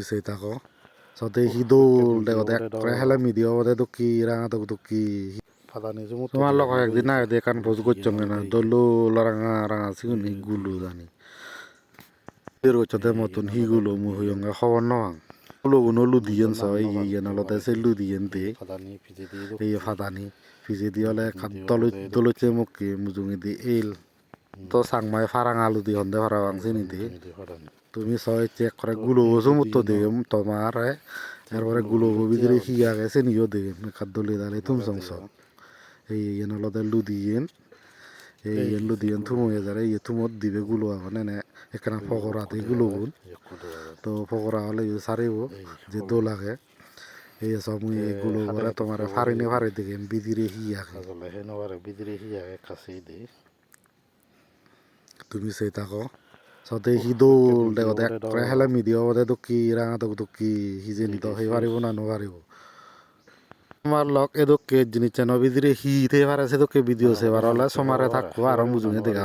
Sei tako. Sate hidol dego dek hele media ode doki ranga tok doki. তোমার লোক একদিন আগে দিয়ে কান পোজ করছো না দলু লরাঙা রাঙা সিগুন হিগুলো জানি এর হচ্ছে মতন হিগুলো মুহিয়ঙ্গা খবর নয় গুলো গুলো লুদিয়েন সই ইয়ে নলতে সে লুদিয়েন তে এই ফাদানি ফিজে দিয়ে হলে দলুচে মুখে মুজুঙি দি এল তো সাংমাই ফারাং আলু দি হন্দে ফারা বাংসি নিতে তুমি সয় চেক করে গুলো সমুত্র দে তোমার এরপরে গুলো ভিতরে হিয়া গেছে নিও দে খাদ্যলি দালে তুমি সংস এই নলতে লুদিয়েন এই লুদিয়েন থুমো যারে এই থুমত দিবে গুলো এখন এনে এখানে ফকরাতে গুলো তো ফকরা হলে সারিব যে দো লাগে এই সব এগুলো করে তোমার ফারিনে ফারি দিকে বিদিরে হিয়া তুমি সেই থাকো সতে হিদোল দেখো দেখ হেলে মিডিয়া বোধে দক্ষি রাঙা তক দক্ষি হিজে নিত সেই পারিব না নোৱাৰিব আমার লক এদকে জিনিস বিদিরে হি থে পারে সে দক্ষে ভিডিও সে বার হলে সমারে থাকবো আর মুজুঙে দেখা